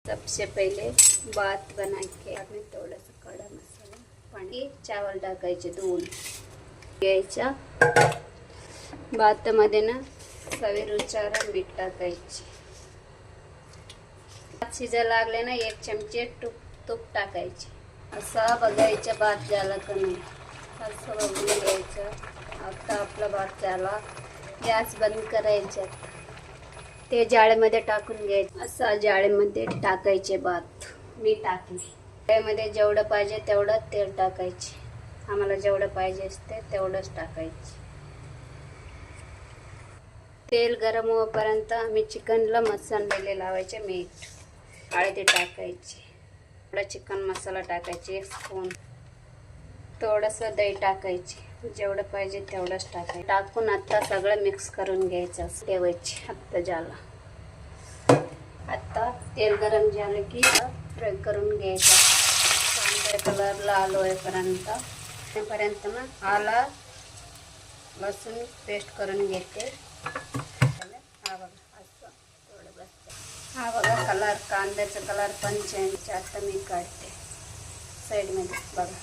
सबसे पहले भात बना के आम्ही थोडंसं खडा मसाला पाणी चावल टाकायचे धुवून घ्यायचा. भातामध्ये ना चवीनुसार मीठ टाकायचे. भात शिजायला लागले ना 1 चमचे तूप टाकायचे. असा बघायचा भात झाला का नाही असं बघून घ्यायचं. आता आपला भात झाला. गॅस बंद करायचा. ते जाळीमध्ये टाकून घ्यायचं. असा जाळीमध्ये टाकायचे भात. मी टाकले. जाळीमध्ये जेवढं पाहिजे तेवढं तेल टाकायचे. आम्हाला जेवढं पाहिजे असते तेवढंच टाकायचे. तेल गरम होईपर्यंत आम्ही चिकनला मसाले लावायचे. मीठ हळदी टाकायची. थोडा चिकन मसाला टाकायचे 1 स्पून. थोडंसं दही टाकायचे. जेवढं पाहिजे तेवढंच टाकायचं. टाकून आता सगळं मिक्स करून घ्यायचं. ठेवायचे. आता झाला. आता तेल गरम झालं की फ्राय करून घ्यायचं. कांदा कलर लाल होईपर्यंत ना आला लसूण पेस्ट करून घेते. हा बघा असं थोडं बस. हा बघा कलर कांद्याचा कलर पण चेंज. आता मी काढते साईडमध्ये बघा.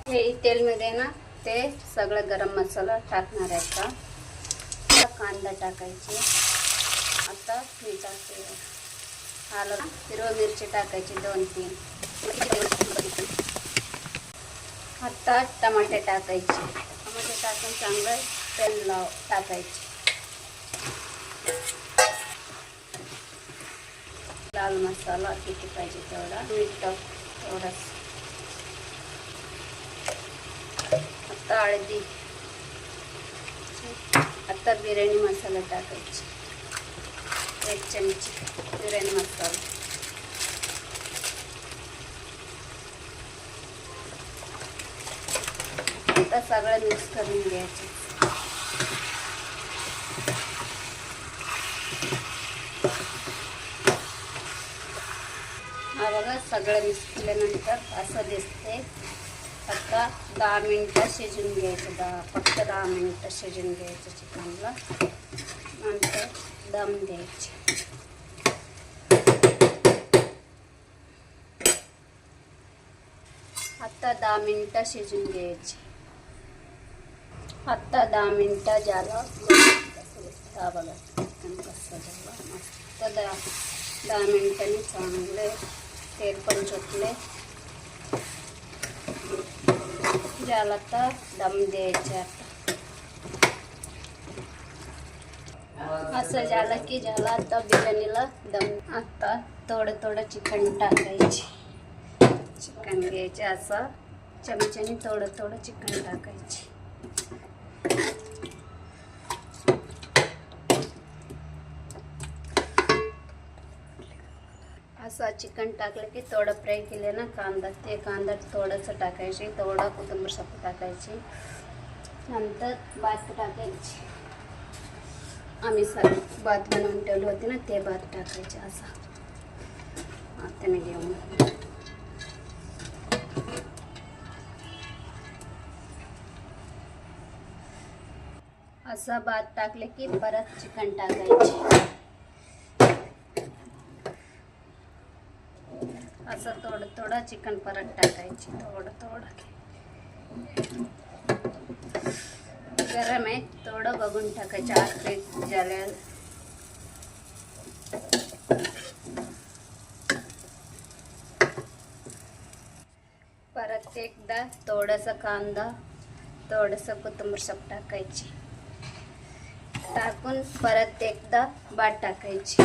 हे तेलमध्ये ना ते सगळं गरम मसाला टाकणार आहे. का कांदा टाकायची. आता मी टाकते. आलं हिरवी मिरची टाकायची 2-3. आता टमाटे टाकायचे. टमाटे टाकून चांगलं तेल टाकायचे. लाल मसाला किती पाहिजे तेवढा. मीठ थोडंसं. आता हळदी. आता बिर्याणी मसाला टाकायची 1 चमची बिर्याणी मसाला. आता सगळं मिक्स करून घ्यायचं. हा बघा सगळं मिक्स केल्यानंतर असं दिसते. आता 10 मिनिटं शिजून घ्यायचं. फक्त 10 मिनिटं शिजून घ्यायचं चिकनला. नंतर दम द्यायचे. आता 10 मिनिटं शिजून घ्यायचे. आता 10 मिनिटं झालं. हा बघा चिकन कसं झालं मस्त. 10 मिनिटांनी चांगले तेल पण सुटले. झाला तर दम द्यायचा. असं झालं की झाला. आता बिर्याणीला दम. आता थोडं चिकन टाकायचे. चिकन घ्यायचे. असं चमच्याने थोडं चिकन टाकायचे. असं चिकन टाकलं की थोडं फ्राय केलं ना कांदा थोडंसं टाकायचे. थोडं कोथिंबीर सप्पी टाकायची. नंतर भात टाकायची. आम्ही भात बनवून ठेवले होते ना ते भात टाकायचे. असा आता मी घेऊन असा भात टाकले की परत चिकन टाकायचे. असं थोडं चिकन परत टाकायचे. थोडं गरम आहे. थोडं बघून टाकायचं. आत झाल्या परत एकदा थोडंसं कांदा थोडंसं कोथिंबीर सप्पी टाकायची. टाकून परत एकदा भात टाकायची.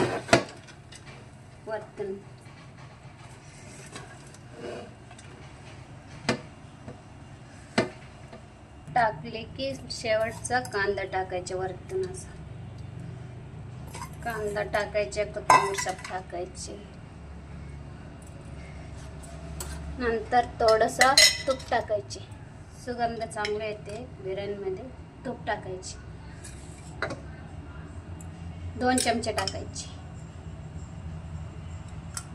वरतून टाकले की शेवटचा कांदा टाकायचा. वरतून असा कांदा टाकायचे. कोथिंबीर सप्पी टाकायची. नंतर थोडंसं तूप टाकायचे. सुगंध चांगला येते बिर्याणीमध्ये. तूप टाकायचे. 2 चमचे टाकायचे.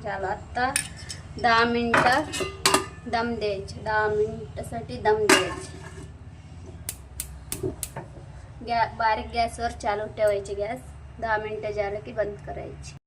झालं. आता 10 मिनिटं दम द्यायचे. 10 मिनिटासाठी दम द्यायचे. बारीक गॅसवर चालू ठेवायचे. गॅस 10 मिनटं झालं की बंद करायची.